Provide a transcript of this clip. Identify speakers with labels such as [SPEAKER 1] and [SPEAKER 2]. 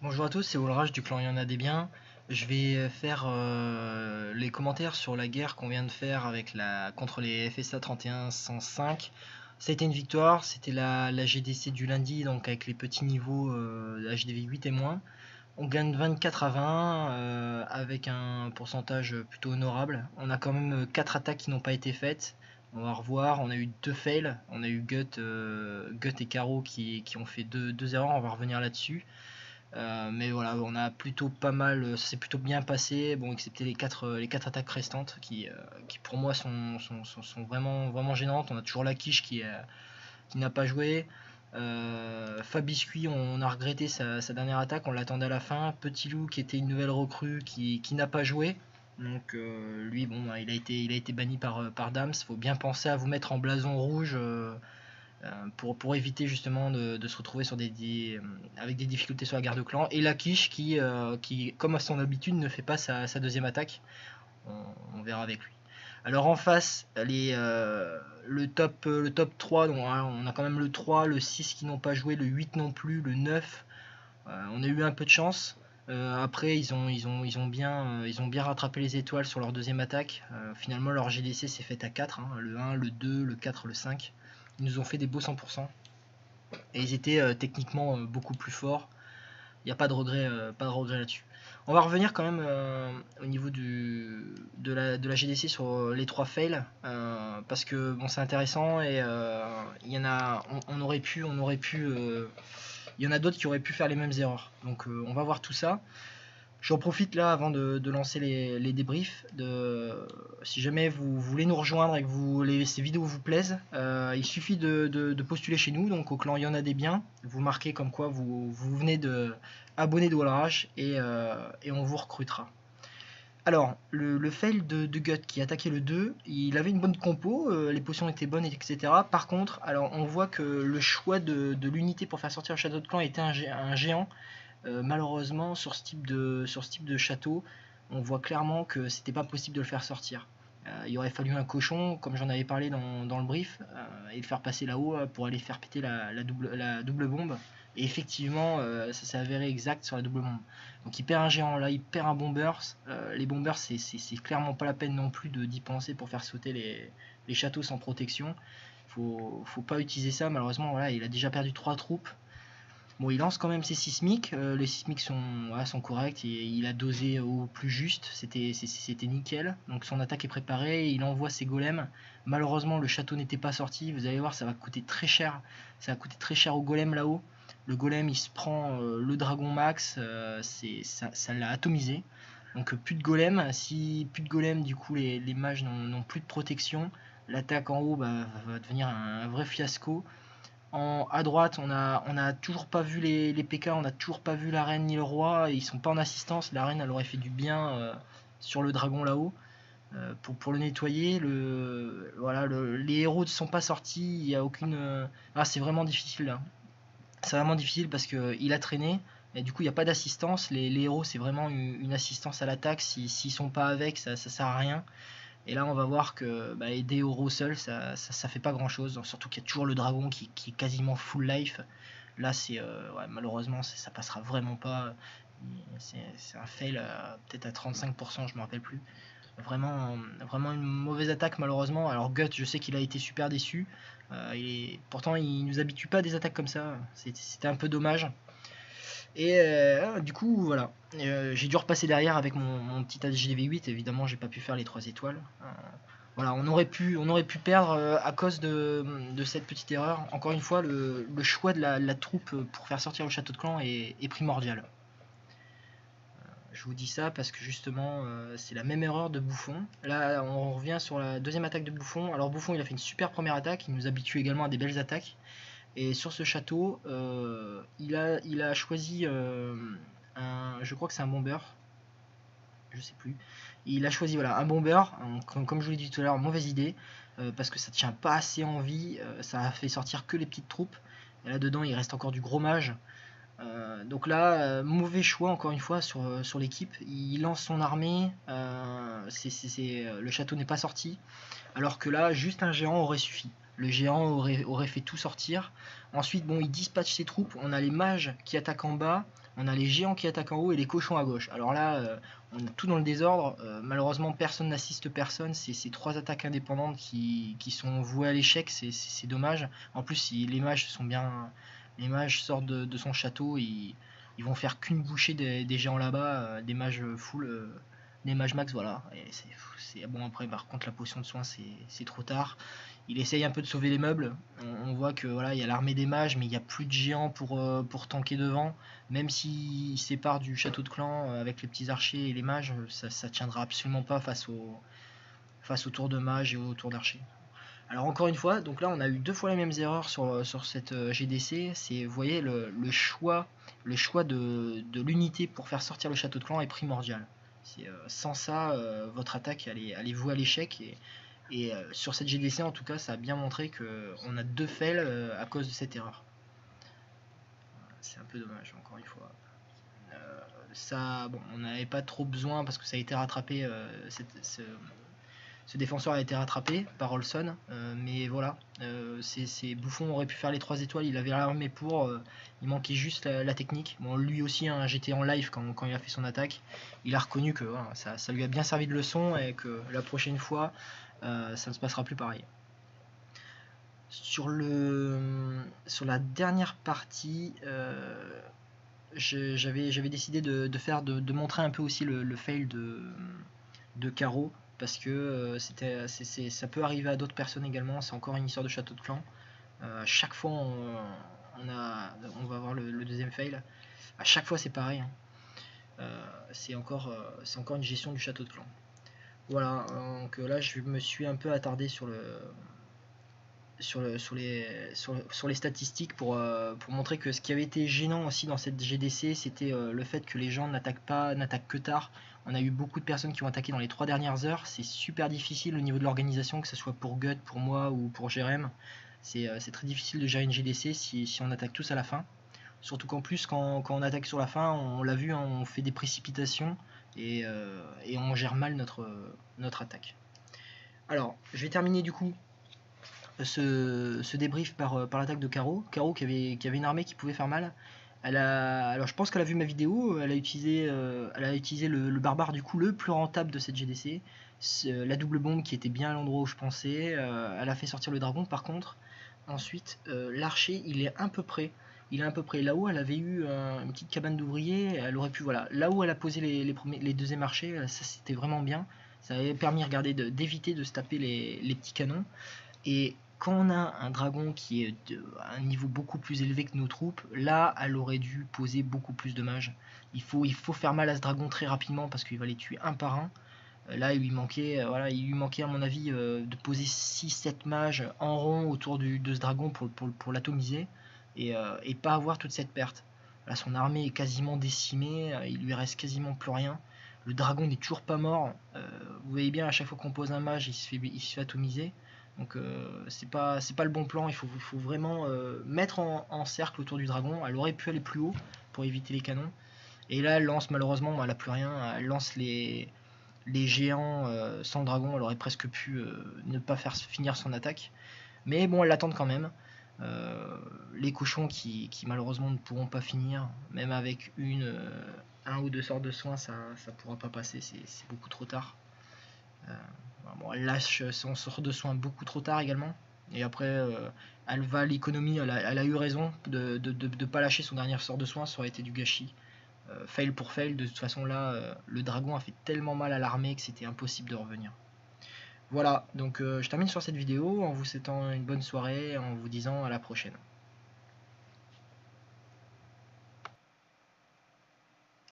[SPEAKER 1] Bonjour à tous, c'est Olrage du clan Il y en a des biens. Je vais faire les commentaires sur la guerre qu'on vient de faire contre les FSA 3105. Ça a été une victoire, c'était la GDC du lundi, donc avec les petits niveaux HDV 8 et moins. On gagne 24 à 20 avec un pourcentage plutôt honorable. On a quand même 4 attaques qui n'ont pas été faites. On va revoir, on a eu 2 fails, on a eu Gut et Caro qui ont fait deux erreurs, on va revenir là-dessus. Mais voilà, on a plutôt pas mal, ça s'est plutôt bien passé, bon, excepté les quatre attaques restantes qui pour moi sont vraiment, vraiment gênantes. On a toujours la quiche qui n'a pas joué. Fabiscuit, on a regretté sa dernière attaque, on l'attendait à la fin. Petit Loup qui était une nouvelle recrue qui n'a pas joué. Donc lui, bon, il a été banni par Dams. Faut bien penser à vous mettre en blason rouge pour éviter justement de se retrouver avec des difficultés sur la garde de clan. Et la quiche qui, comme à son habitude, ne fait pas sa deuxième attaque. On verra avec lui. Alors en face, le top 3, donc, hein, on a quand même le 3, le 6 qui n'ont pas joué, le 8 non plus, le 9. On a eu un peu de chance. Après, ils ont bien rattrapé les étoiles sur leur deuxième attaque. Finalement, leur GDC s'est fait à 4, hein, le 1, le 2, le 4, le 5. Ils nous ont fait des beaux 100%. Et ils étaient techniquement beaucoup plus forts. Il n'y a pas de regret là-dessus. On va revenir quand même au niveau de la GDC sur les 3 fails, parce que bon, c'est intéressant et il y en a, on aurait pu, il y en a d'autres qui auraient pu faire les mêmes erreurs. Donc on va voir tout ça. J'en profite là avant de lancer les débriefs. Si jamais vous voulez nous rejoindre et que ces vidéos vous plaisent, il suffit de postuler chez nous, donc au clan Il y en a des biens. Vous marquez comme quoi vous venez de abonner de Wallrage et on vous recrutera. Alors, le fail de Gut qui attaquait le 2, il avait une bonne compo, les potions étaient bonnes, etc. Par contre, alors on voit que le choix de l'unité pour faire sortir le château de clan était un géant. Malheureusement, sur ce type de château, on voit clairement que c'était pas possible de le faire sortir. Il aurait fallu un cochon, comme j'en avais parlé dans le brief, et le faire passer là-haut pour aller faire péter la double bombe. Et effectivement, ça s'est avéré exact sur la double bombe. Donc il perd un géant là, il perd un bomber. Les bombers, c'est clairement pas la peine non plus d'y penser pour faire sauter les châteaux sans protection. Faut pas utiliser ça, malheureusement. Voilà, il a déjà perdu 3 troupes. Bon, il lance quand même ses sismiques. Les sismiques sont corrects. Il a dosé au plus juste. C'était nickel. Donc son attaque est préparée. Il envoie ses golems. Malheureusement, le château n'était pas sorti. Vous allez voir, ça va coûter très cher. Ça va coûter très cher au golem là-haut. Le golem, il se prend le dragon max. Ça l'a atomisé. Donc plus de golem. Si plus de golem, du coup, les mages n'ont plus de protection. L'attaque en haut va devenir un vrai fiasco. À droite, on a toujours pas vu les PK, on a toujours pas vu la reine ni le roi, ils sont pas en assistance. La reine, elle aurait fait du bien sur le dragon là-haut pour le nettoyer. Voilà, les héros ne sont pas sortis, il y a aucune. C'est vraiment difficile là. C'est vraiment difficile parce qu'il a traîné et du coup il n'y a pas d'assistance. Les héros, c'est vraiment une assistance à l'attaque. S'ils sont pas avec, ça sert à rien. Et là, on va voir que aider Oro seul, ça fait pas grand chose. Surtout qu'il y a toujours le dragon qui est quasiment full life. Là, malheureusement, ça passera vraiment pas. C'est un fail peut-être à 35%, je me rappelle plus. Vraiment, vraiment une mauvaise attaque, malheureusement. Alors, Gut, je sais qu'il a été super déçu. Pourtant, il nous habitue pas à des attaques comme ça. C'était un peu dommage. Et du coup, voilà. J'ai dû repasser derrière avec mon petit HGV 8. Évidemment, j'ai pas pu faire les 3 étoiles. Voilà, on aurait pu perdre à cause de cette petite erreur. Encore une fois, le choix de la troupe pour faire sortir le château de clan est primordial. Je vous dis ça parce que justement, c'est la même erreur de Bouffon. Là, on revient sur la deuxième attaque de Bouffon. Alors Bouffon, il a fait une super première attaque. Il nous habitue également à des belles attaques. Et sur ce château, il a choisi je crois que c'est un bomber, je sais plus. Il a choisi voilà, un bomber, comme je vous l'ai dit tout à l'heure, mauvaise idée, parce que ça tient pas assez en vie, ça a fait sortir que les petites troupes. Et là dedans, il reste encore du gros mage. Donc là, mauvais choix encore une fois sur l'équipe. Il lance son armée, le château n'est pas sorti, alors que là, juste un géant aurait suffi. le géant aurait fait tout sortir. Ensuite, bon, il dispatche ses troupes. On a les mages qui attaquent en bas, on a les géants qui attaquent en haut et les cochons à gauche. Alors là, on a tout dans le désordre. Malheureusement, personne n'assiste personne. C'est ces 3 attaques indépendantes qui sont vouées à l'échec. C'est dommage. En plus, si les mages sont bien, les mages sortent de son château. Ils vont faire qu'une bouchée des géants là-bas, des mages full. Des mages max, voilà. Et c'est bon. Après, par contre, la potion de soin, c'est trop tard. Il essaye un peu de sauver les meubles. On voit que voilà, il y a l'armée des mages, mais il n'y a plus de géants pour tanker devant. Même s'il sépare du château de clan avec les petits archers et les mages, ça tiendra absolument pas face au tour de mage et au tour d'archer. Alors encore une fois, donc là on a eu 2 fois les mêmes erreurs sur cette GDC. C'est, vous voyez, le choix de l'unité pour faire sortir le château de clan est primordial. Sans ça, votre attaque elle est vouée à l'échec. Et sur cette GDC en tout cas, ça a bien montré qu'on a 2 fails à cause de cette erreur. C'est un peu dommage, encore une fois. Ça, bon, on n'avait pas trop besoin parce que ça a été rattrapé. Ce défenseur a été rattrapé par Olson, mais voilà, Bouffon aurait pu faire les 3 étoiles, il avait l'armée pour, il manquait juste la technique. Bon, lui aussi, hein, j'étais en live quand il a fait son attaque, il a reconnu que voilà, ça lui a bien servi de leçon et que la prochaine fois, ça ne se passera plus pareil. Sur la dernière partie, j'avais décidé de montrer un peu aussi le fail de Caro, parce que ça peut arriver à d'autres personnes également. C'est encore une histoire de château de clan. À chaque fois on va avoir le deuxième fail. À chaque fois c'est pareil, hein. C'est encore une gestion du château de clan. Voilà, donc là je me suis un peu attardé sur les statistiques pour montrer que ce qui avait été gênant aussi dans cette GDC, c'était le fait que les gens n'attaquent que tard. On a eu beaucoup de personnes qui ont attaqué dans les 3 dernières heures. C'est super difficile au niveau de l'organisation, que ce soit pour Gut, pour moi ou pour Jérém. C'est très difficile de gérer une GDC si on attaque tous à la fin. Surtout qu'en plus, quand on attaque sur la fin, on l'a vu, hein, on fait des précipitations et on gère mal notre attaque. Alors, je vais terminer du coup ce débrief par l'attaque de Caro. Caro qui avait une armée qui pouvait faire mal. Alors je pense qu'elle a vu ma vidéo, elle a utilisé le barbare du coup le plus rentable de cette GDC, la double bombe qui était bien à l'endroit où je pensais, elle a fait sortir le dragon par contre. Ensuite l'archer il est à peu près là-haut, elle avait eu une petite cabane d'ouvriers, elle aurait pu, voilà, là où elle a posé les deuxièmes archers, ça c'était vraiment bien, ça avait permis, regardez, d'éviter de se taper les petits canons. Et quand on a un dragon qui est à un niveau beaucoup plus élevé que nos troupes, là, elle aurait dû poser beaucoup plus de mages. Il faut faire mal à ce dragon très rapidement parce qu'il va les tuer un par un. Là, il lui manquait à mon avis de poser 6-7 mages en rond autour de ce dragon pour l'atomiser et pas avoir toute cette perte. Là, son armée est quasiment décimée, il lui reste quasiment plus rien. Le dragon n'est toujours pas mort. Vous voyez bien, à chaque fois qu'on pose un mage, il se fait atomiser. Donc c'est pas le bon plan, il faut vraiment mettre en cercle autour du dragon. Elle aurait pu aller plus haut pour éviter les canons. Et là elle lance, malheureusement, elle a plus rien, elle lance les géants sans le dragon, elle aurait presque pu ne pas faire finir son attaque. Mais bon, elle l'attend quand même. Les cochons qui malheureusement ne pourront pas finir, même avec un ou 2 sorts de soins, ça pourra pas passer, c'est beaucoup trop tard. Bon, elle lâche son sort de soin beaucoup trop tard également. Et après, elle va à l'économie. Elle a eu raison de ne pas lâcher son dernier sort de soin. Ça aurait été du gâchis. Fail pour fail. De toute façon, là, le dragon a fait tellement mal à l'armée que c'était impossible de revenir. Voilà, donc je termine sur cette vidéo en vous souhaitant une bonne soirée, en vous disant à la prochaine.